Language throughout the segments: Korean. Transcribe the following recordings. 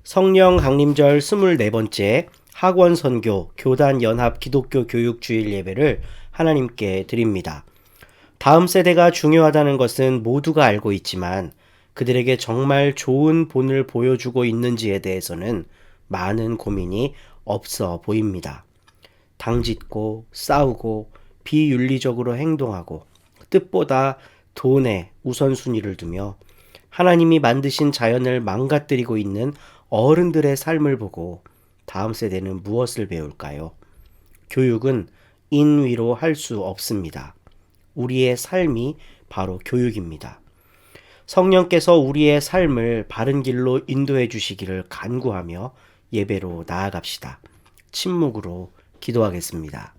성령 강림절 24번째 학원 선교 교단 연합 기독교 교육 주일 예배를 하나님께 드립니다. 다음 세대가 중요하다는 것은 모두가 알고 있지만 그들에게 정말 좋은 본을 보여주고 있는지에 대해서는 많은 고민이 없어 보입니다. 당짓고 싸우고 비윤리적으로 행동하고 뜻보다 돈에 우선순위를 두며 하나님이 만드신 자연을 망가뜨리고 있는 어른들의 삶을 보고 다음 세대는 무엇을 배울까요? 교육은 인위로 할 수 없습니다. 우리의 삶이 바로 교육입니다. 성령께서 우리의 삶을 바른 길로 인도해 주시기를 간구하며 예배로 나아갑시다. 침묵으로 기도하겠습니다.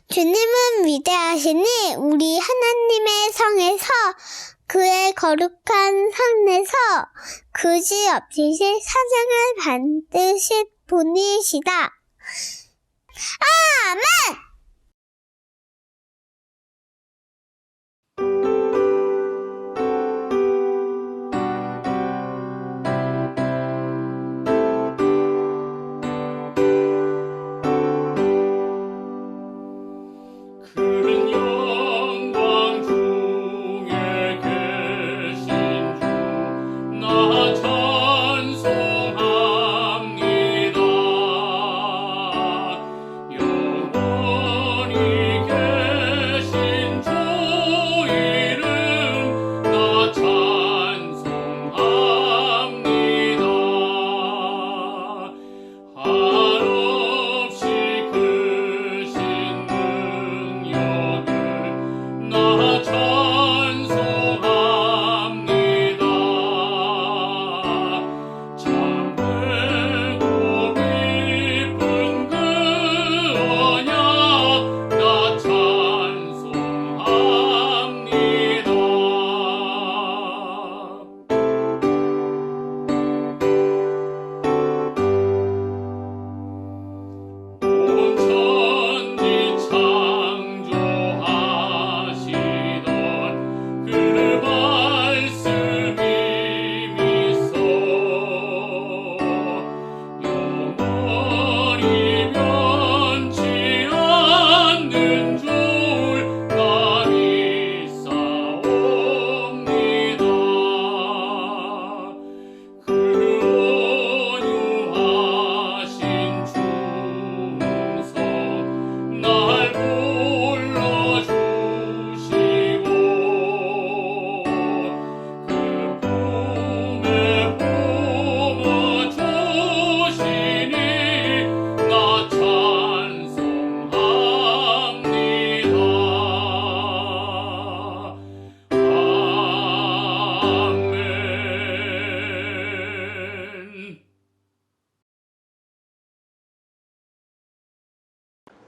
주님은 위대하시니 우리 하나님의 성에서 그의 거룩한 산에서 그지없이 사장을 만드신 분이시다. 아멘!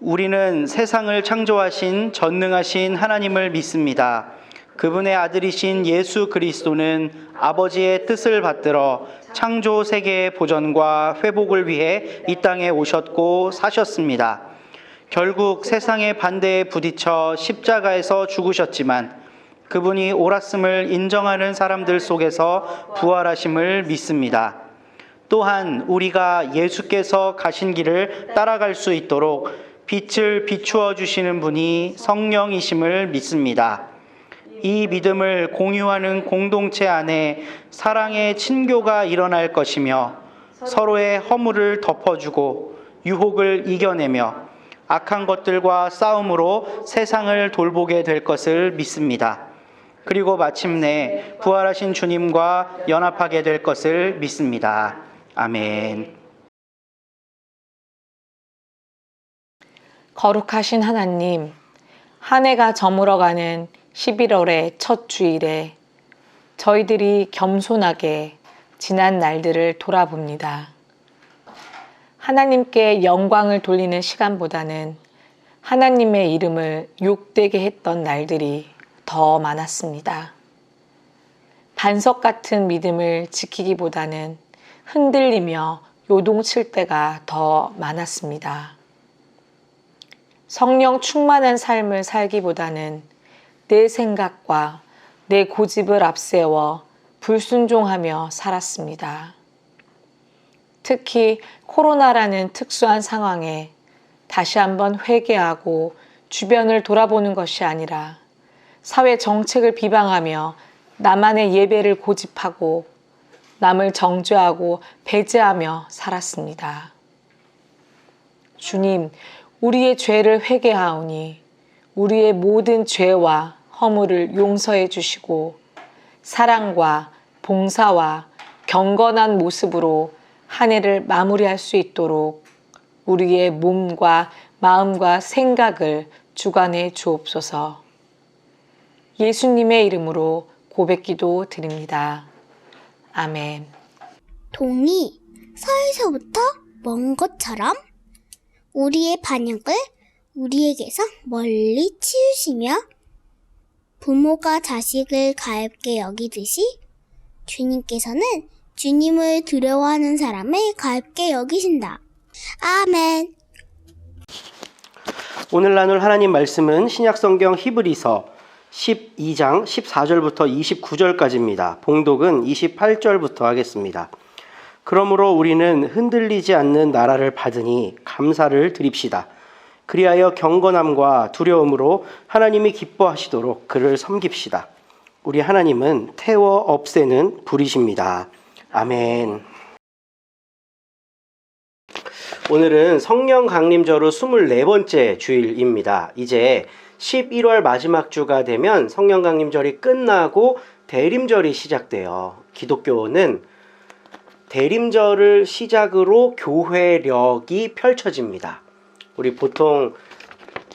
우리는 세상을 창조하신 전능하신 하나님을 믿습니다. 그분의 아들이신 예수 그리스도는 아버지의 뜻을 받들어 창조 세계의 보전과 회복을 위해 이 땅에 오셨고 사셨습니다. 결국 세상의 반대에 부딪혀 십자가에서 죽으셨지만 그분이 옳았음을 인정하는 사람들 속에서 부활하심을 믿습니다. 또한 우리가 예수께서 가신 길을 따라갈 수 있도록 빛을 비추어 주시는 분이 성령이심을 믿습니다. 이 믿음을 공유하는 공동체 안에 사랑의 친교가 일어날 것이며 서로의 허물을 덮어주고 유혹을 이겨내며 악한 것들과 싸움으로 세상을 돌보게 될 것을 믿습니다. 그리고 마침내 부활하신 주님과 연합하게 될 것을 믿습니다. 아멘. 거룩하신 하나님, 한 해가 저물어가는 11월의 첫 주일에 저희들이 겸손하게 지난 날들을 돌아봅니다. 하나님께 영광을 돌리는 시간보다는 하나님의 이름을 욕되게 했던 날들이 더 많았습니다. 반석 같은 믿음을 지키기보다는 흔들리며 요동칠 때가 더 많았습니다. 성령 충만한 삶을 살기보다는 내 생각과 내 고집을 앞세워 불순종하며 살았습니다. 특히 코로나라는 특수한 상황에 다시 한번 회개하고 주변을 돌아보는 것이 아니라 사회 정책을 비방하며 나만의 예배를 고집하고 남을 정죄하고 배제하며 살았습니다. 주님, 우리의 죄를 회개하오니 우리의 모든 죄와 허물을 용서해 주시고 사랑과 봉사와 경건한 모습으로 한 해를 마무리할 수 있도록 우리의 몸과 마음과 생각을 주관해 주옵소서. 예수님의 이름으로 고백기도 드립니다. 아멘. 동이 서에서부터 먼 것처럼 우리의 반역을 우리에게서 멀리 치우시며 부모가 자식을 가엾게 여기듯이 주님께서는 주님을 두려워하는 사람을 가엾게 여기신다. 아멘. 오늘 나눌 하나님 말씀은 신약성경 히브리서 12장 14절부터 29절까지입니다. 봉독은 28절부터 하겠습니다. 그러므로 우리는 흔들리지 않는 나라를 받으니 감사를 드립시다. 그리하여 경건함과 두려움으로 하나님이 기뻐하시도록 그를 섬깁시다. 우리 하나님은 태워 없애는 불이십니다. 아멘. 오늘은 성령 강림절후 24번째 주일입니다. 이제 11월 마지막 주가 되면 성령 강림절이 끝나고 대림절이 시작돼요. 기독교는 대림절을 시작으로 교회력이 펼쳐집니다. 우리 보통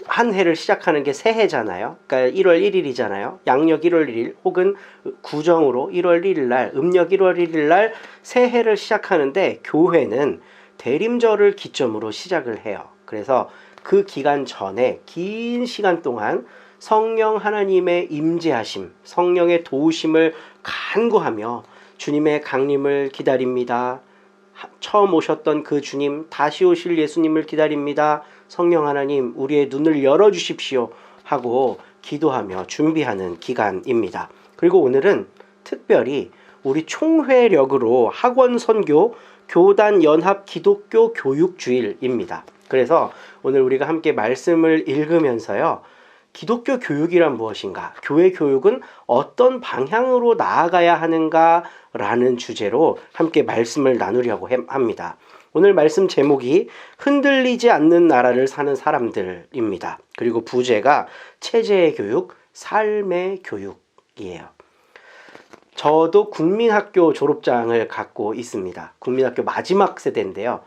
한 해를 시작하는 게 새해잖아요. 그러니까 1월 1일이잖아요. 양력 1월 1일 혹은 구정으로 1월 1일 날, 음력 1월 1일 날 새해를 시작하는데 교회는 대림절을 기점으로 시작을 해요. 그래서 그 기간 전에 긴 시간 동안 성령 하나님의 임재하심, 성령의 도우심을 간구하며 주님의 강림을 기다립니다. 처음 오셨던 그 주님, 다시 오실 예수님을 기다립니다. 성령 하나님, 우리의 눈을 열어주십시오 하고 기도하며 준비하는 기간입니다. 그리고 오늘은 특별히 우리 총회력으로 학원 선교 교단 연합 기독교 교육주일입니다. 그래서 오늘 우리가 함께 말씀을 읽으면서요. 기독교 교육이란 무엇인가? 교회 교육은 어떤 방향으로 나아가야 하는가라는 주제로 함께 말씀을 나누려고 합니다. 오늘 말씀 제목이 흔들리지 않는 나라를 사는 사람들입니다. 그리고 부제가 체제의 교육, 삶의 교육이에요. 저도 국민학교 졸업장을 갖고 있습니다. 국민학교 마지막 세대인데요.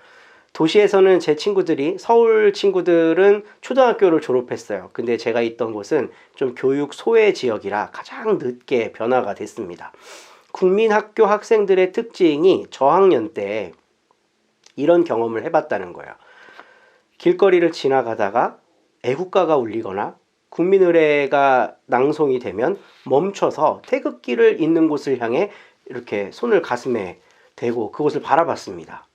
도시에서는 제 친구들이, 서울 친구들은 초등학교를 졸업했어요. 근데 제가 있던 곳은 좀 교육 소외 지역이라 가장 늦게 변화가 됐습니다. 국민학교 학생들의 특징이 저학년 때 이런 경험을 해봤다는 거예요. 길거리를 지나가다가 애국가가 울리거나 국민의례가 낭송이 되면 멈춰서 태극기를 있는 곳을 향해 이렇게 손을 가슴에 대고 그곳을 바라봤습니다.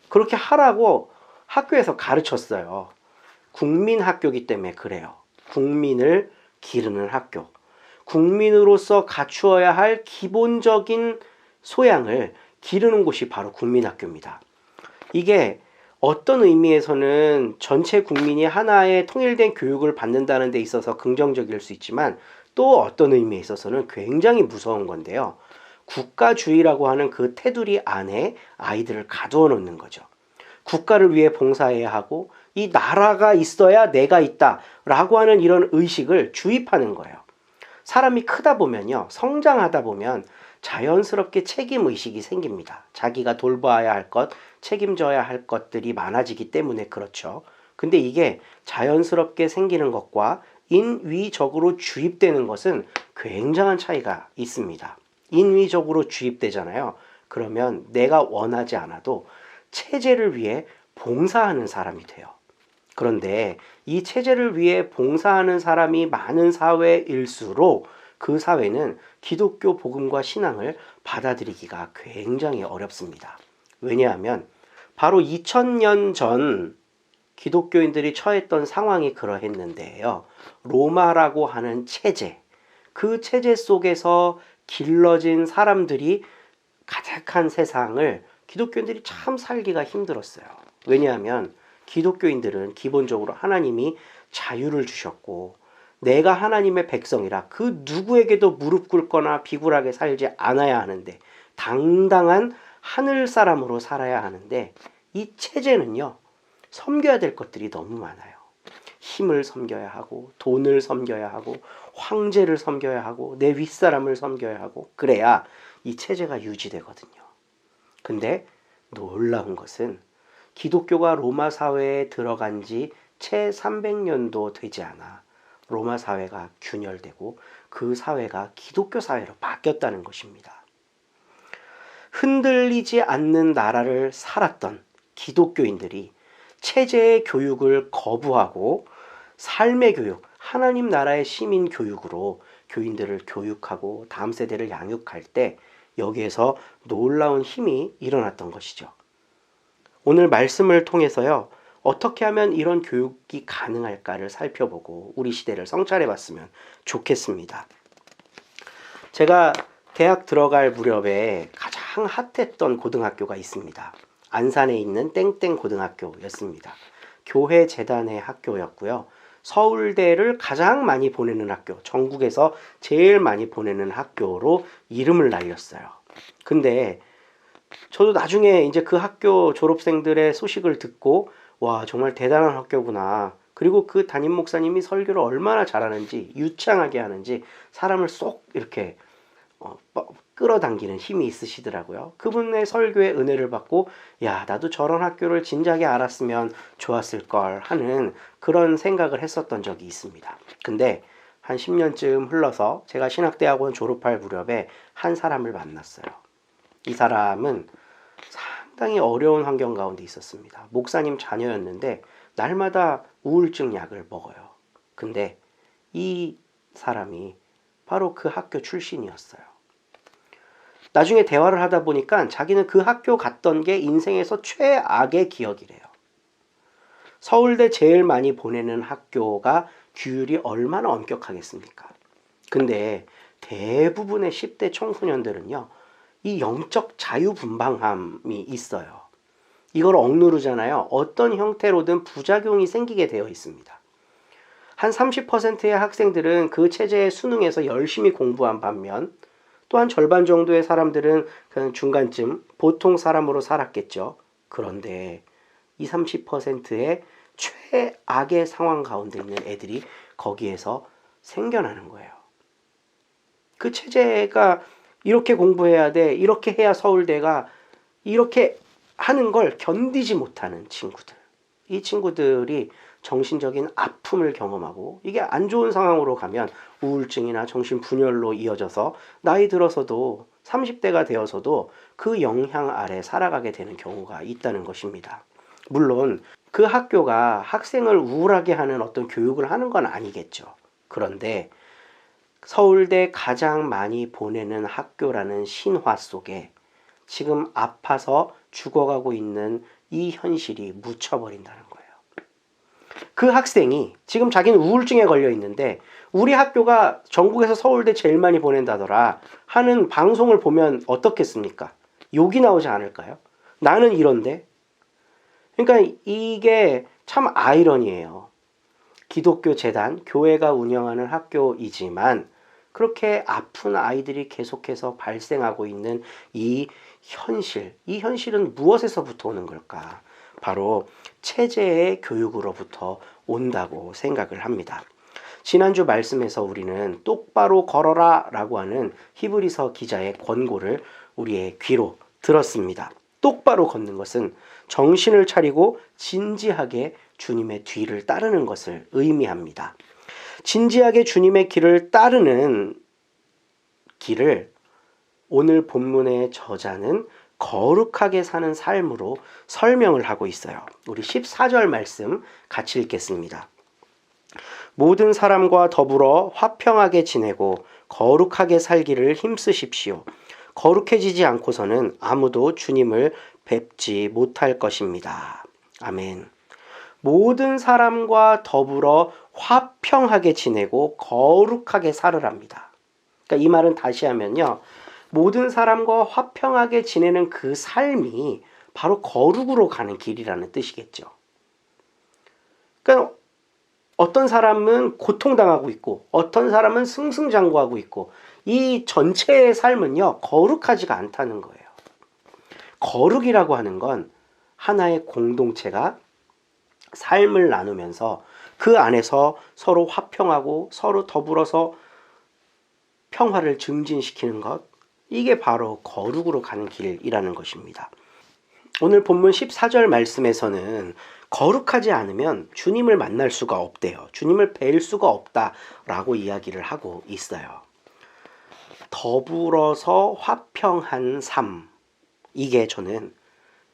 그렇게 하라고 학교에서 가르쳤어요. 국민학교이기 때문에 그래요. 국민을 기르는 학교. 국민으로서 갖추어야 할 기본적인 소양을 기르는 곳이 바로 국민학교입니다. 이게 어떤 의미에서는 전체 국민이 하나의 통일된 교육을 받는다는 데 있어서 긍정적일 수 있지만 또 어떤 의미에 있어서는 굉장히 무서운 건데요. 국가주의라고 하는 그 테두리 안에 아이들을 가두어 놓는 거죠. 국가를 위해 봉사해야 하고 이 나라가 있어야 내가 있다 라고 하는 이런 의식을 주입하는 거예요. 사람이 크다 보면요, 성장하다 보면 자연스럽게 책임의식이 생깁니다. 자기가 돌봐야 할 것, 책임져야 할 것들이 많아지기 때문에 그렇죠. 근데 이게 자연스럽게 생기는 것과 인위적으로 주입되는 것은 굉장한 차이가 있습니다. 인위적으로 주입되잖아요. 그러면 내가 원하지 않아도 체제를 위해 봉사하는 사람이 돼요. 그런데 이 체제를 위해 봉사하는 사람이 많은 사회일수록 그 사회는 기독교 복음과 신앙을 받아들이기가 굉장히 어렵습니다. 왜냐하면 바로 2000년 전 기독교인들이 처했던 상황이 그러했는데요. 로마라고 하는 체제, 그 체제 속에서 길러진 사람들이 가득한 세상을 기독교인들이 참 살기가 힘들었어요. 왜냐하면 기독교인들은 기본적으로 하나님이 자유를 주셨고 내가 하나님의 백성이라 그 누구에게도 무릎 꿇거나 비굴하게 살지 않아야 하는데 당당한 하늘 사람으로 살아야 하는데 이 체제는요. 섬겨야 될 것들이 너무 많아요. 힘을 섬겨야 하고 돈을 섬겨야 하고 황제를 섬겨야 하고 내 윗사람을 섬겨야 하고 그래야 이 체제가 유지되거든요. 근데 놀라운 것은 기독교가 로마 사회에 들어간 지 채 300년도 되지 않아 로마 사회가 균열되고 그 사회가 기독교 사회로 바뀌었다는 것입니다. 흔들리지 않는 나라를 살았던 기독교인들이 체제의 교육을 거부하고 삶의 교육, 하나님 나라의 시민 교육으로 교인들을 교육하고 다음 세대를 양육할 때 여기에서 놀라운 힘이 일어났던 것이죠. 오늘 말씀을 통해서요. 어떻게 하면 이런 교육이 가능할까를 살펴보고 우리 시대를 성찰해 봤으면 좋겠습니다. 제가 대학 들어갈 무렵에 가장 핫했던 고등학교가 있습니다. 안산에 있는 땡땡 고등학교였습니다. 교회 재단의 학교였고요. 서울대를 가장 많이 보내는 학교, 전국에서 제일 많이 보내는 학교로 이름을 날렸어요. 근데 저도 나중에 이제 그 학교 졸업생들의 소식을 듣고 와, 정말 대단한 학교구나. 그리고 그 담임 목사님이 설교를 얼마나 잘하는지, 유창하게 하는지 사람을 쏙 이렇게 끌어당기는 힘이 있으시더라고요. 그분의 설교에 은혜를 받고 야, 나도 저런 학교를 진작에 알았으면 좋았을 걸 하는 그런 생각을 했었던 적이 있습니다. 근데 한 10년쯤 흘러서 제가 신학대학원 졸업할 무렵에 한 사람을 만났어요. 이 사람은 상당히 어려운 환경 가운데 있었습니다. 목사님 자녀였는데 날마다 우울증 약을 먹어요. 근데 이 사람이 바로 그 학교 출신이었어요. 나중에 대화를 하다 보니까 자기는 그 학교 갔던 게 인생에서 최악의 기억이래요. 서울대 제일 많이 보내는 학교가 규율이 얼마나 엄격하겠습니까? 근데 대부분의 10대 청소년들은요. 이 영적 자유분방함이 있어요. 이걸 억누르잖아요. 어떤 형태로든 부작용이 생기게 되어 있습니다. 한 30%의 학생들은 그 체제의 수능에서 열심히 공부한 반면 또 한 절반 정도의 사람들은 그냥 중간쯤 보통 사람으로 살았겠죠. 그런데 20, 30%의 최악의 상황 가운데 있는 애들이 거기에서 생겨나는 거예요. 그 체제가 이렇게 공부해야 돼, 이렇게 해야 서울대가 이렇게 하는 걸 견디지 못하는 친구들. 이 친구들이 정신적인 아픔을 경험하고 이게 안 좋은 상황으로 가면 우울증이나 정신분열로 이어져서 나이 들어서도 30대가 되어서도 그 영향 아래 살아가게 되는 경우가 있다는 것입니다. 물론 그 학교가 학생을 우울하게 하는 어떤 교육을 하는 건 아니겠죠. 그런데 서울대 가장 많이 보내는 학교라는 신화 속에 지금 아파서 죽어가고 있는 이 현실이 묻혀버린다는 거예요. 그 학생이 지금 자기는 우울증에 걸려 있는데 우리 학교가 전국에서 서울대 제일 많이 보낸다더라 하는 방송을 보면 어떻겠습니까? 욕이 나오지 않을까요? 나는 이런데. 그러니까 이게 참 아이러니예요. 기독교 재단, 교회가 운영하는 학교이지만 그렇게 아픈 아이들이 계속해서 발생하고 있는 이 현실은 무엇에서부터 오는 걸까? 바로 체제의 교육으로부터 온다고 생각을 합니다. 지난주 말씀에서 우리는 똑바로 걸어라 라고 하는 히브리서 기자의 권고를 우리의 귀로 들었습니다. 똑바로 걷는 것은 정신을 차리고 진지하게 주님의 뒤를 따르는 것을 의미합니다. 진지하게 주님의 길을 따르는 길을 오늘 본문의 저자는 거룩하게 사는 삶으로 설명을 하고 있어요. 우리 14절 말씀 같이 읽겠습니다. 모든 사람과 더불어 화평하게 지내고 거룩하게 살기를 힘쓰십시오. 거룩해지지 않고서는 아무도 주님을 뵙지 못할 것입니다. 아멘. 모든 사람과 더불어 화평하게 지내고 거룩하게 살으랍니다. 그러니까 이 말은 다시 하면요. 모든 사람과 화평하게 지내는 그 삶이 바로 거룩으로 가는 길이라는 뜻이겠죠. 그러니까 어떤 사람은 고통당하고 있고 어떤 사람은 승승장구하고 있고 이 전체의 삶은요. 거룩하지가 않다는 거예요. 거룩이라고 하는 건 하나의 공동체가 삶을 나누면서 그 안에서 서로 화평하고 서로 더불어서 평화를 증진시키는 것, 이게 바로 거룩으로 가는 길이라는 것입니다. 오늘 본문 14절 말씀에서는 거룩하지 않으면 주님을 만날 수가 없대요. 주님을 뵐 수가 없다라고 이야기를 하고 있어요. 더불어서 화평한 삶, 이게 저는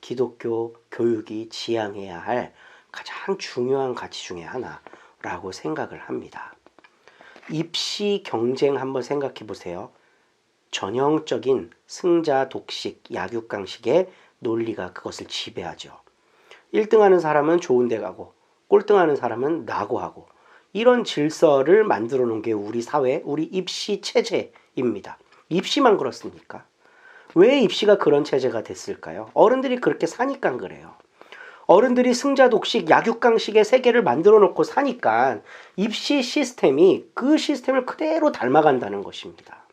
기독교 교육이 지향해야 할 가장 중요한 가치 중에 하나라고 생각을 합니다. 입시 경쟁 한번 생각해 보세요. 전형적인 승자 독식, 약육강식의 논리가 그것을 지배하죠. 1등하는 사람은 좋은 데 가고 꼴등하는 사람은 낙오하고, 이런 질서를 만들어 놓은 게 우리 사회, 우리 입시 체제입니다. 입시만 그렇습니까? 왜 입시가 그런 체제가 됐을까요? 어른들이 그렇게 사니까 그래요. 어른들이 승자 독식, 약육강식의 세계를 만들어 놓고 사니까 입시 시스템이 그 시스템을 그대로 닮아간다는 것입니다.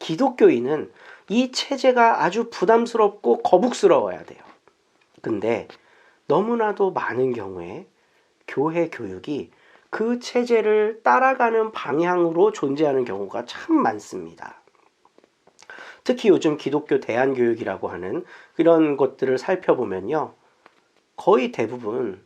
기독교인은 이 체제가 아주 부담스럽고 거북스러워야 돼요. 근데 너무나도 많은 경우에 교회 교육이 그 체제를 따라가는 방향으로 존재하는 경우가 참 많습니다. 특히 요즘 기독교 대안교육이라고 하는 이런 것들을 살펴보면요. 거의 대부분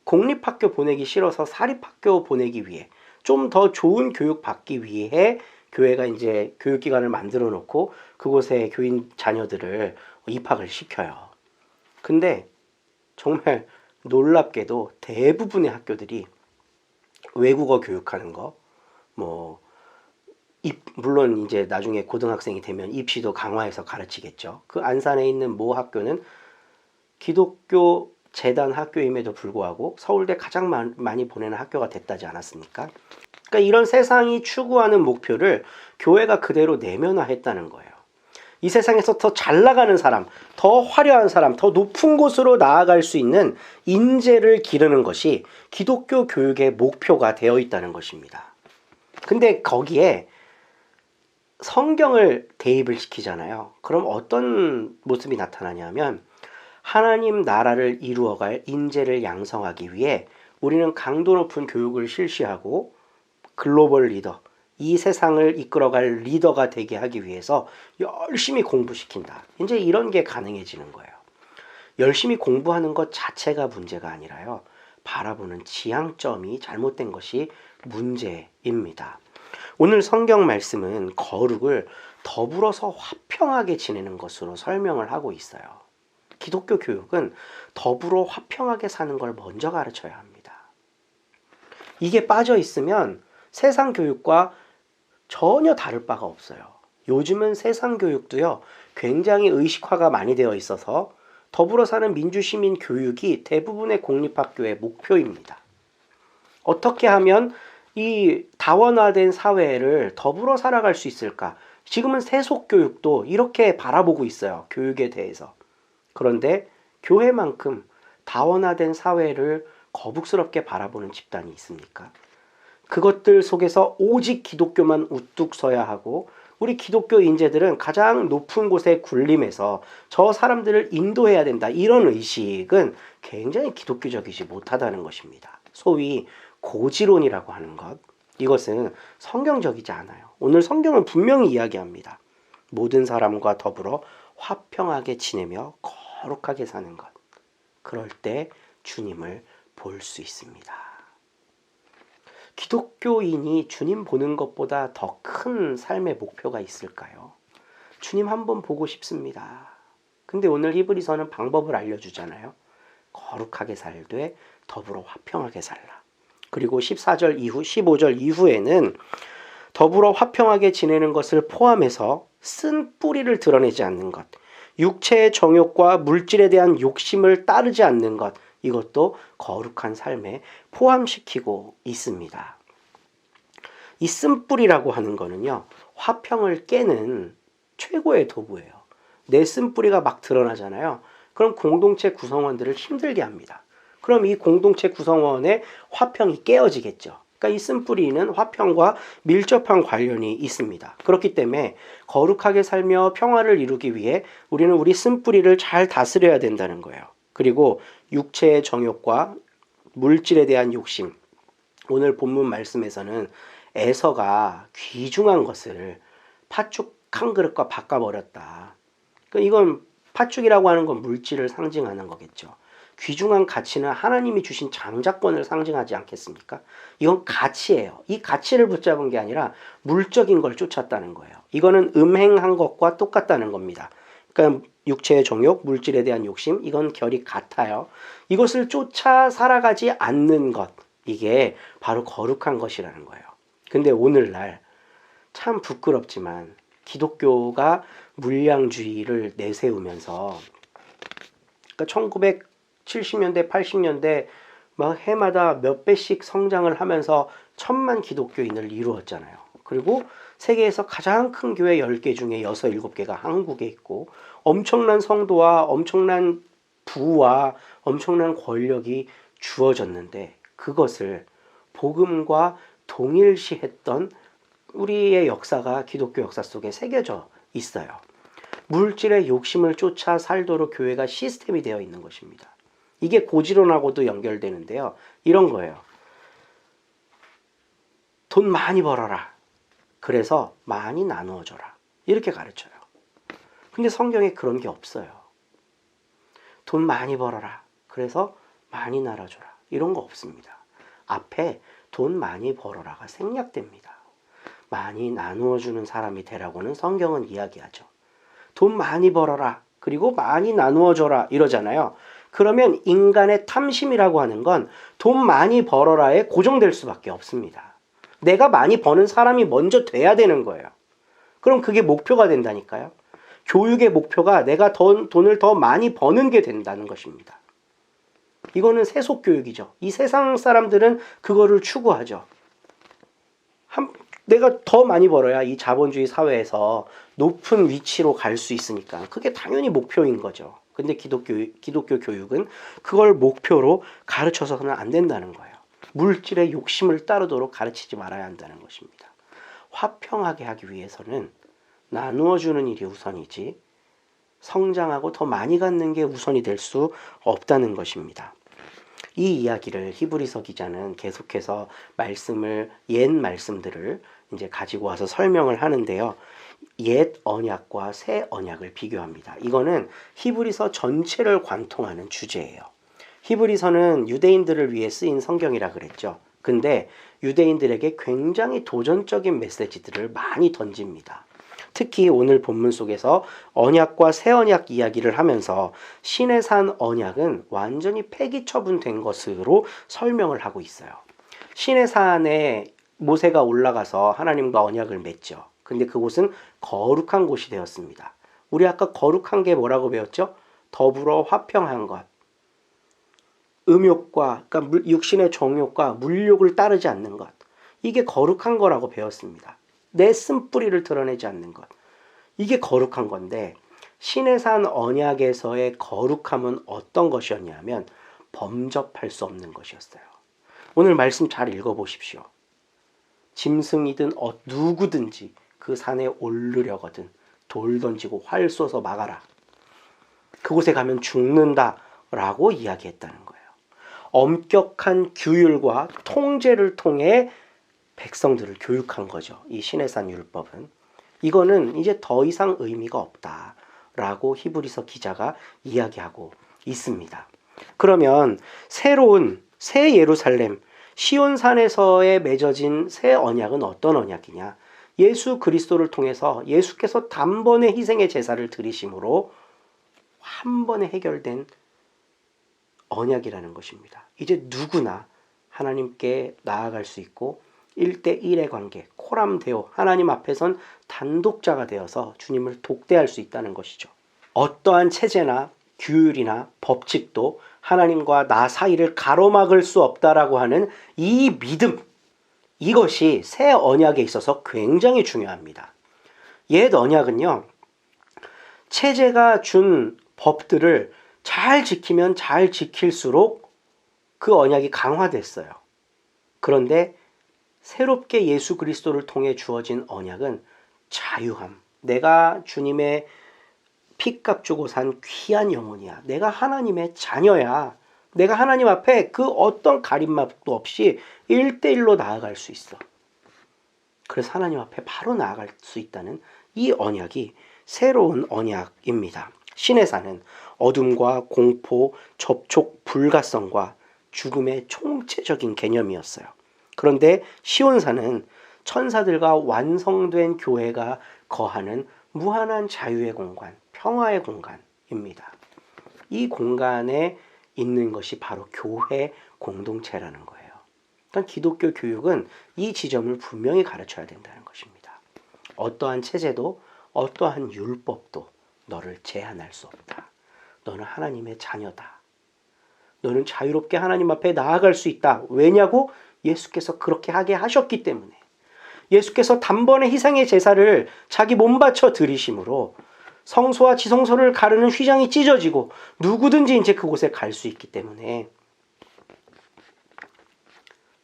공립학교 보내기 싫어서 사립학교 보내기 위해, 좀 더 좋은 교육 받기 위해 교회가 이제 교육기관을 만들어 놓고 그곳에 교인 자녀들을 입학을 시켜요. 근데 정말 놀랍게도 대부분의 학교들이 외국어 교육하는 거, 물론 이제 나중에 고등학생이 되면 입시도 강화해서 가르치겠죠. 그 안산에 있는 모 학교는 기독교 재단 학교임에도 불구하고 서울대 가장 많이 보내는 학교가 됐다지 않았습니까? 그러니까 이런 세상이 추구하는 목표를 교회가 그대로 내면화했다는 거예요. 이 세상에서 더 잘 나가는 사람, 더 화려한 사람, 더 높은 곳으로 나아갈 수 있는 인재를 기르는 것이 기독교 교육의 목표가 되어 있다는 것입니다. 근데 거기에 성경을 대입을 시키잖아요. 그럼 어떤 모습이 나타나냐면, 하나님 나라를 이루어갈 인재를 양성하기 위해 우리는 강도 높은 교육을 실시하고 글로벌 리더, 이 세상을 이끌어갈 리더가 되게 하기 위해서 열심히 공부시킨다. 이제 이런 게 가능해지는 거예요. 열심히 공부하는 것 자체가 문제가 아니라요. 바라보는 지향점이 잘못된 것이 문제입니다. 오늘 성경 말씀은 거룩을 더불어서 화평하게 지내는 것으로 설명을 하고 있어요. 기독교 교육은 더불어 화평하게 사는 걸 먼저 가르쳐야 합니다. 이게 빠져 있으면 세상 교육과 전혀 다를 바가 없어요. 요즘은 세상 교육도요, 굉장히 의식화가 많이 되어 있어서 더불어 사는 민주시민 교육이 대부분의 공립학교의 목표입니다. 어떻게 하면 이 다원화된 사회를 더불어 살아갈 수 있을까? 지금은 세속교육도 이렇게 바라보고 있어요. 교육에 대해서. 그런데 교회만큼 다원화된 사회를 거북스럽게 바라보는 집단이 있습니까? 그것들 속에서 오직 기독교만 우뚝 서야 하고, 우리 기독교 인재들은 가장 높은 곳에 군림해서 저 사람들을 인도해야 된다, 이런 의식은 굉장히 기독교적이지 못하다는 것입니다. 소위 고지론이라고 하는 것, 이것은 성경적이지 않아요. 오늘 성경은 분명히 이야기합니다. 모든 사람과 더불어 화평하게 지내며 거룩하게 사는 것. 그럴 때 주님을 볼 수 있습니다. 기독교인이 주님 보는 것보다 더 큰 삶의 목표가 있을까요? 주님 한번 보고 싶습니다. 근데 오늘 히브리서는 방법을 알려주잖아요. 거룩하게 살되 더불어 화평하게 살라. 그리고 14절 이후, 15절 이후에는 더불어 화평하게 지내는 것을 포함해서 쓴 뿌리를 드러내지 않는 것, 육체의 정욕과 물질에 대한 욕심을 따르지 않는 것, 이것도 거룩한 삶에 포함시키고 있습니다. 이 쓴뿌리라고 하는 거는요, 화평을 깨는 최고의 도구예요. 내 쓴뿌리가 막 드러나잖아요. 그럼 공동체 구성원들을 힘들게 합니다. 그럼 이 공동체 구성원의 화평이 깨어지겠죠. 그러니까 이 쓴뿌리는 화평과 밀접한 관련이 있습니다. 그렇기 때문에 거룩하게 살며 평화를 이루기 위해 우리는 우리 쓴뿌리를 잘 다스려야 된다는 거예요. 그리고 육체의 정욕과 물질에 대한 욕심. 오늘 본문 말씀에서는 에서가 귀중한 것을 팥죽 한 그릇과 바꿔버렸다. 그러니까 이건 팥죽이라고 하는 건 물질을 상징하는 거겠죠. 귀중한 가치는 하나님이 주신 장자권을 상징하지 않겠습니까? 이건 가치예요. 이 가치를 붙잡은 게 아니라 물적인 걸 쫓았다는 거예요. 이거는 음행한 것과 똑같다는 겁니다. 그러니까 육체의 정욕, 물질에 대한 욕심, 이건 결이 같아요. 이것을 쫓아 살아가지 않는 것, 이게 바로 거룩한 것이라는 거예요. 근데 오늘날 참 부끄럽지만 기독교가 물량주의를 내세우면서, 그러니까 1970년대, 80년대 막 해마다 몇 배씩 성장을 하면서 1000만 기독교인을 이루었잖아요. 그리고 세계에서 가장 큰 교회 10개 중에 6, 7개가 한국에 있고, 엄청난 성도와 엄청난 부와 엄청난 권력이 주어졌는데, 그것을 복음과 동일시했던 우리의 역사가 기독교 역사 속에 새겨져 있어요. 물질의 욕심을 쫓아 살도록 교회가 시스템이 되어 있는 것입니다. 이게 고지론하고도 연결되는데요. 이런 거예요. 돈 많이 벌어라. 그래서 많이 나누어 줘라. 이렇게 가르쳐요. 근데 성경에 그런 게 없어요. 돈 많이 벌어라. 그래서 많이 나눠줘라. 이런 거 없습니다. 앞에 돈 많이 벌어라가 생략됩니다. 많이 나누어 주는 사람이 되라고는 성경은 이야기하죠. 돈 많이 벌어라. 그리고 많이 나누어 줘라. 이러잖아요. 그러면 인간의 탐심이라고 하는 건 돈 많이 벌어라에 고정될 수밖에 없습니다. 내가 많이 버는 사람이 먼저 돼야 되는 거예요. 그럼 그게 목표가 된다니까요. 교육의 목표가 내가 돈을 더 많이 버는 게 된다는 것입니다. 이거는 세속 교육이죠. 이 세상 사람들은 그거를 추구하죠. 내가 더 많이 벌어야 이 자본주의 사회에서 높은 위치로 갈 수 있으니까 그게 당연히 목표인 거죠. 근데 기독교 교육은 그걸 목표로 가르쳐서는 안 된다는 거예요. 물질의 욕심을 따르도록 가르치지 말아야 한다는 것입니다. 화평하게 하기 위해서는 나누어 주는 일이 우선이지 성장하고 더 많이 갖는 게 우선이 될 수 없다는 것입니다. 이 이야기를 히브리서 기자는 계속해서 옛 말씀들을 이제 가지고 와서 설명을 하는데요. 옛 언약과 새 언약을 비교합니다. 이거는 히브리서 전체를 관통하는 주제예요. 히브리서는 유대인들을 위해 쓰인 성경이라 그랬죠. 근데 유대인들에게 굉장히 도전적인 메시지들을 많이 던집니다. 특히 오늘 본문 속에서 언약과 새 언약 이야기를 하면서 시내산 언약은 완전히 폐기 처분된 것으로 설명을 하고 있어요. 시내산에 모세가 올라가서 하나님과 언약을 맺죠. 근데 그곳은 거룩한 곳이 되었습니다. 우리 아까 거룩한 게 뭐라고 배웠죠? 더불어 화평한 것. 음욕과, 그러니까 육신의 정욕과 물욕을 따르지 않는 것. 이게 거룩한 거라고 배웠습니다. 내 쓴뿌리를 드러내지 않는 것. 이게 거룩한 건데, 시내산 언약에서의 거룩함은 어떤 것이었냐면 범접할 수 없는 것이었어요. 오늘 말씀 잘 읽어보십시오. 짐승이든 누구든지 그 산에 오르려거든 돌 던지고 활 쏘서 막아라. 그곳에 가면 죽는다라고 이야기했다는 거예요. 엄격한 규율과 통제를 통해 백성들을 교육한 거죠. 이 시내산 율법은. 이거는 이제 더 이상 의미가 없다라고 히브리서 기자가 이야기하고 있습니다. 그러면 새로운 새 예루살렘 시온산에서의 맺어진 새 언약은 어떤 언약이냐? 예수 그리스도를 통해서 예수께서 단번에 희생의 제사를 드리심으로 한 번에 해결된 언약이라는 것입니다. 이제 누구나 하나님께 나아갈 수 있고 1대1의 관계, 코람데오, 하나님 앞에선 단독자가 되어서 주님을 독대할 수 있다는 것이죠. 어떠한 체제나 규율이나 법칙도 하나님과 나 사이를 가로막을 수 없다라고 하는 이 믿음, 이것이 새 언약에 있어서 굉장히 중요합니다. 옛 언약은요, 체제가 준 법들을 잘 지키면 잘 지킬수록 그 언약이 강화됐어요. 그런데 새롭게 예수 그리스도를 통해 주어진 언약은 자유함. 내가 주님의 피값 주고 산 귀한 영혼이야. 내가 하나님의 자녀야. 내가 하나님 앞에 그 어떤 가림막도 없이 1대1로 나아갈 수 있어. 그래서 하나님 앞에 바로 나아갈 수 있다는 이 언약이 새로운 언약입니다. 시내산은 어둠과 공포, 접촉 불가성과 죽음의 총체적인 개념이었어요. 그런데 시온산은 천사들과 완성된 교회가 거하는 무한한 자유의 공간, 평화의 공간입니다. 이 공간에 있는 것이 바로 교회 공동체라는 거예요. 그러니까 기독교 교육은 이 지점을 분명히 가르쳐야 된다는 것입니다. 어떠한 체제도 어떠한 율법도 너를 제한할 수 없다. 너는 하나님의 자녀다. 너는 자유롭게 하나님 앞에 나아갈 수 있다. 왜냐고? 예수께서 그렇게 하게 하셨기 때문에. 예수께서 단번에 희생의 제사를 자기 몸 바쳐 드리심으로 성소와 지성소를 가르는 휘장이 찢어지고 누구든지 이제 그곳에 갈 수 있기 때문에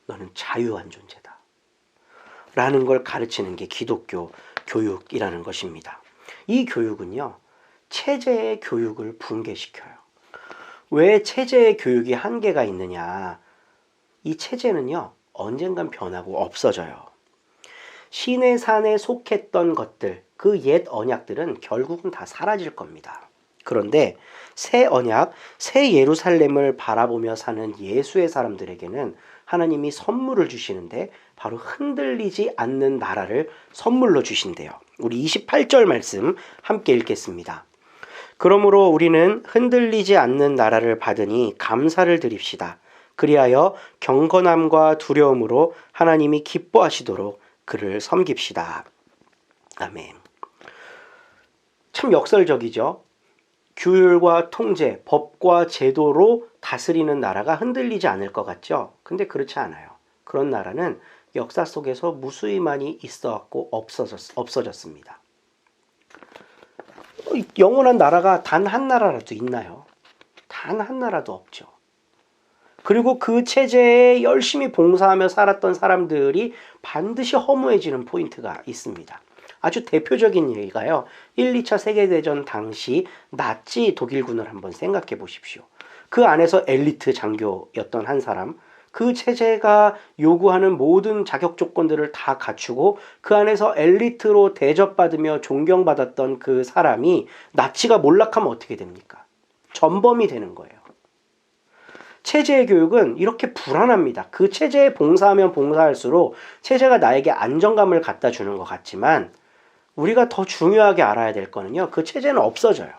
너는 자유한 존재다. 라는 걸 가르치는 게 기독교 교육이라는 것입니다. 이 교육은요, 체제의 교육을 붕괴시켜요. 왜 체제의 교육이 한계가 있느냐? 이 체제는요, 언젠간 변하고 없어져요. 시내산에 속했던 것들, 그 옛 언약들은 결국은 다 사라질 겁니다. 그런데 새 언약, 새 예루살렘을 바라보며 사는 예수의 사람들에게는 하나님이 선물을 주시는데 바로 흔들리지 않는 나라를 선물로 주신대요. 우리 28절 말씀 함께 읽겠습니다. 그러므로 우리는 흔들리지 않는 나라를 받으니 감사를 드립시다. 그리하여 경건함과 두려움으로 하나님이 기뻐하시도록 그를 섬깁시다. 아멘. 참 역설적이죠. 규율과 통제, 법과 제도로 다스리는 나라가 흔들리지 않을 것 같죠. 근데 그렇지 않아요. 그런 나라는 역사 속에서 무수히 많이 있어왔고 없어졌습니다. 영원한 나라가 단 한 나라라도 있나요? 단 한 나라도 없죠. 그리고 그 체제에 열심히 봉사하며 살았던 사람들이 반드시 허무해지는 포인트가 있습니다. 아주 대표적인 예가요. 1, 2차 세계대전 당시 나치 독일군을 한번 생각해 보십시오. 그 안에서 엘리트 장교였던 한 사람, 그 체제가 요구하는 모든 자격 조건들을 다 갖추고 그 안에서 엘리트로 대접받으며 존경받았던 그 사람이 나치가 몰락하면 어떻게 됩니까? 전범이 되는 거예요. 체제의 교육은 이렇게 불안합니다. 그 체제에 봉사하면 봉사할수록 체제가 나에게 안정감을 갖다 주는 것 같지만 우리가 더 중요하게 알아야 될 거는요. 그 체제는 없어져요.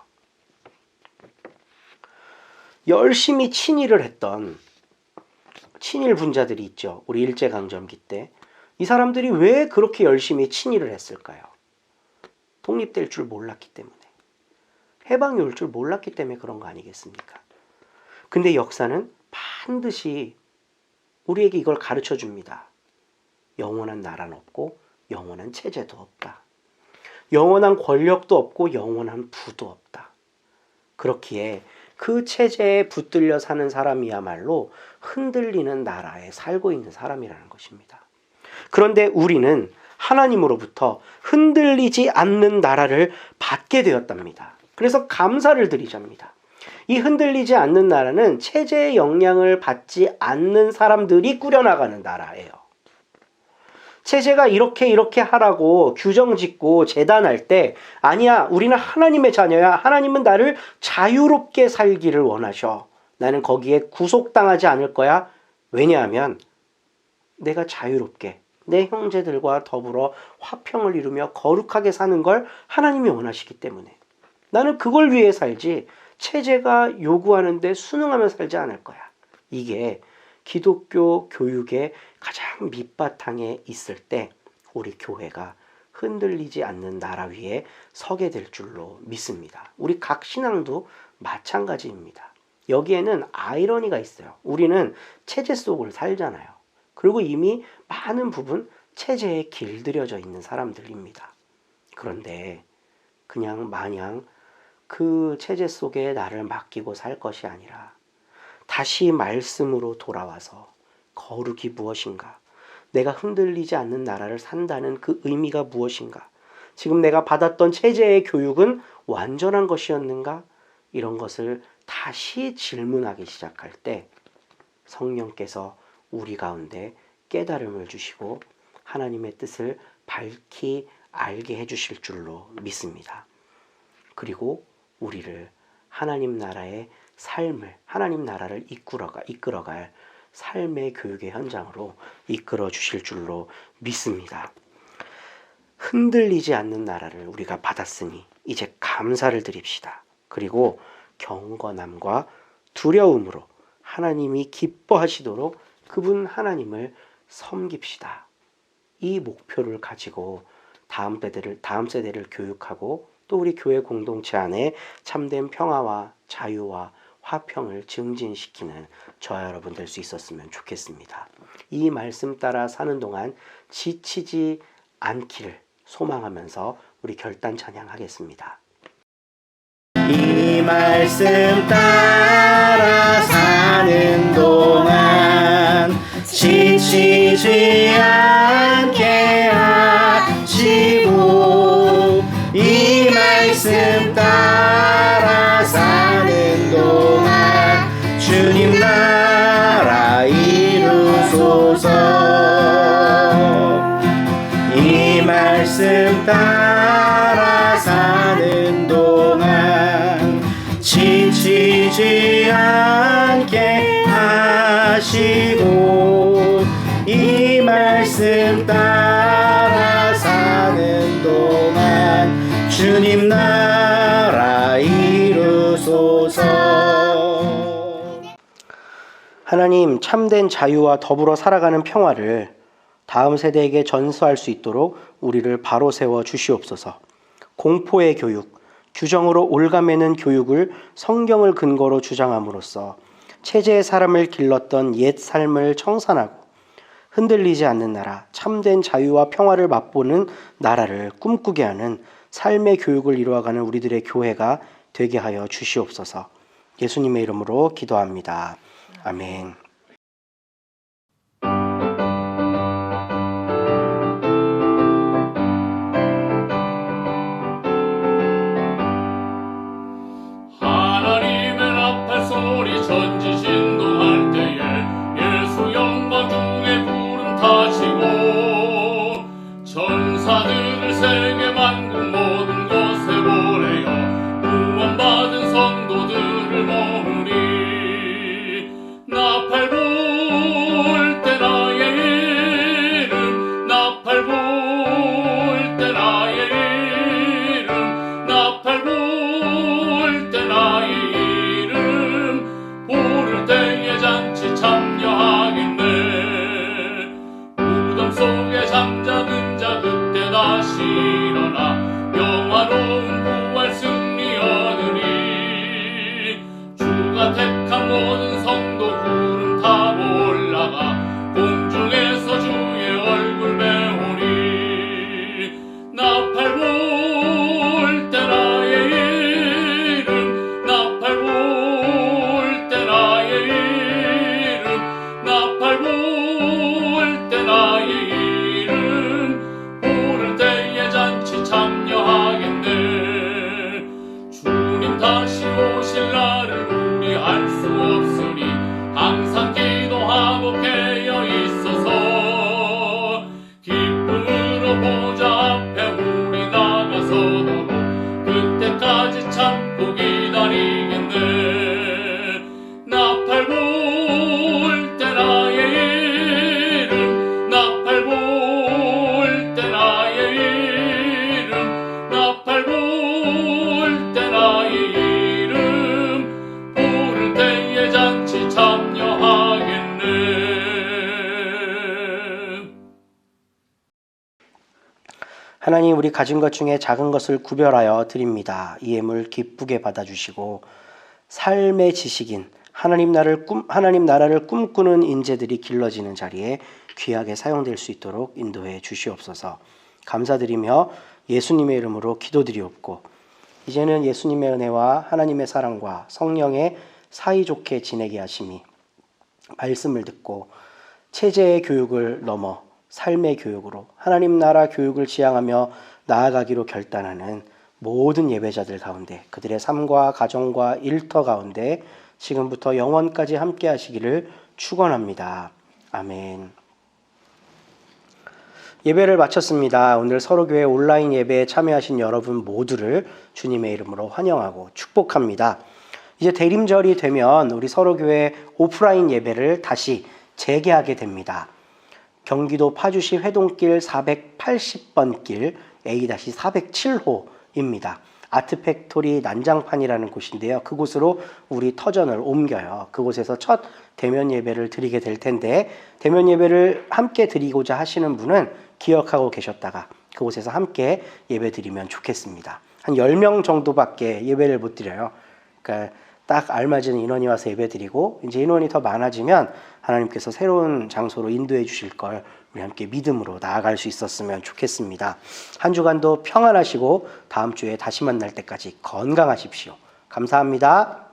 열심히 친일을 했던 친일 분자들이 있죠. 우리 일제강점기 때. 이 사람들이 왜 그렇게 열심히 친일을 했을까요? 독립될 줄 몰랐기 때문에. 해방이 올 줄 몰랐기 때문에 그런 거 아니겠습니까? 근데 역사는 반드시 우리에게 이걸 가르쳐 줍니다. 영원한 나라는 없고 영원한 체제도 없다. 영원한 권력도 없고 영원한 부도 없다. 그렇기에 그 체제에 붙들려 사는 사람이야말로 흔들리는 나라에 살고 있는 사람이라는 것입니다. 그런데 우리는 하나님으로부터 흔들리지 않는 나라를 받게 되었답니다. 그래서 감사를 드리자입니다. 이 흔들리지 않는 나라는 체제의 영향을 받지 않는 사람들이 꾸려나가는 나라예요. 체제가 이렇게 하라고 규정 짓고 재단할 때 아니야, 우리는 하나님의 자녀야. 하나님은 나를 자유롭게 살기를 원하셔. 나는 거기에 구속당하지 않을 거야. 왜냐하면 내가 자유롭게 내 형제들과 더불어 화평을 이루며 거룩하게 사는 걸 하나님이 원하시기 때문에 나는 그걸 위해 살지 체제가 요구하는데 순응하며 살지 않을 거야. 이게 기독교 교육의 가장 밑바탕에 있을 때 우리 교회가 흔들리지 않는 나라 위에 서게 될 줄로 믿습니다. 우리 각 신앙도 마찬가지입니다. 여기에는 아이러니가 있어요. 우리는 체제 속을 살잖아요. 그리고 이미 많은 부분 체제에 길들여져 있는 사람들입니다. 그런데 그냥 마냥 그 체제 속에 나를 맡기고 살 것이 아니라 다시 말씀으로 돌아와서 거룩이 무엇인가? 내가 흔들리지 않는 나라를 산다는 그 의미가 무엇인가? 지금 내가 받았던 체제의 교육은 완전한 것이었는가? 이런 것을 다시 질문하기 시작할 때 성령께서 우리 가운데 깨달음을 주시고 하나님의 뜻을 밝히 알게 해주실 줄로 믿습니다. 그리고 우리를 하나님 나라의 삶을, 하나님 나라를 이끌어갈 삶의 교육의 현장으로 이끌어 주실 줄로 믿습니다. 흔들리지 않는 나라를 우리가 받았으니 이제 감사를 드립시다. 그리고 경건함과 두려움으로 하나님이 기뻐하시도록 그분 하나님을 섬깁시다. 이 목표를 가지고 다음 세대를 교육하고 또 우리 교회 공동체 안에 참된 평화와 자유와 화평을 증진시키는 저와 여러분 될 수 있었으면 좋겠습니다. 이 말씀 따라 사는 동안 지치지 않기를 소망하면서 우리 결단 찬양하겠습니다. 이 말씀 따라 사는 동안 지치지 않게 하시고 이 말씀 따라 사는 동안 주님 나라 이루소서. 이 말씀 따라 사는 동안 지치지 않게 하시고 이 말씀 따라 사는 동안 주님 나라 이루소서. 하나님, 참된 자유와 더불어 살아가는 평화를 다음 세대에게 전수할 수 있도록 우리를 바로 세워 주시옵소서. 공포의 교육, 규정으로 올가매는 교육을 성경을 근거로 주장함으로써 체제의 사람을 길렀던 옛 삶을 청산하고 흔들리지 않는 나라, 참된 자유와 평화를 맛보는 나라를 꿈꾸게 하는 삶의 교육을 이루어가는 우리들의 교회가 되게 하여 주시옵소서. 예수님의 이름으로 기도합니다. 아멘. 하나님의 나팔 소리 전지신동할 때에 예수 영광 중에 구름 타시고 천사들을 세게 만든 모든 것에 보내어 구원받은 성도들을 모으니 나팔 불 때 나의 이름 나팔 불 때 나의 이름 나팔 불 때 나의 이름 부를 때에 잔치 참여하겠네. 하나님, 우리 가진 것 중에 작은 것을 구별하여 드립니다. 이 예물 기쁘게 받아주시고 삶의 지식인 하나님 나라를 꿈꾸는 인재들이 길러지는 자리에 귀하게 사용될 수 있도록 인도해 주시옵소서. 감사드리며 예수님의 이름으로 기도드리옵고 이제는 예수님의 은혜와 하나님의 사랑과 성령의 사이좋게 지내게 하심이 말씀을 듣고 체제의 교육을 넘어 삶의 교육으로 하나님 나라 교육을 지향하며 나아가기로 결단하는 모든 예배자들 가운데 그들의 삶과 가정과 일터 가운데 지금부터 영원까지 함께 하시기를 축원합니다. 아멘. 예배를 마쳤습니다. 오늘 서로교회 온라인 예배에 참여하신 여러분 모두를 주님의 이름으로 환영하고 축복합니다. 이제 대림절이 되면 우리 서로교회 오프라인 예배를 다시 재개하게 됩니다. 경기도 파주시 회동길 480번 길 A-407호입니다. 아트팩토리 난장판이라는 곳인데요. 그곳으로 우리 터전을 옮겨요. 그곳에서 첫 대면 예배를 드리게 될 텐데 대면 예배를 함께 드리고자 하시는 분은 기억하고 계셨다가 그곳에서 함께 예배 드리면 좋겠습니다. 한 10명 정도밖에 예배를 못 드려요. 그러니까 딱 알맞은 인원이 와서 예배 드리고 이제 인원이 더 많아지면 하나님께서 새로운 장소로 인도해 주실 걸 우리 함께 믿음으로 나아갈 수 있었으면 좋겠습니다. 한 주간도 평안하시고 다음 주에 다시 만날 때까지 건강하십시오. 감사합니다.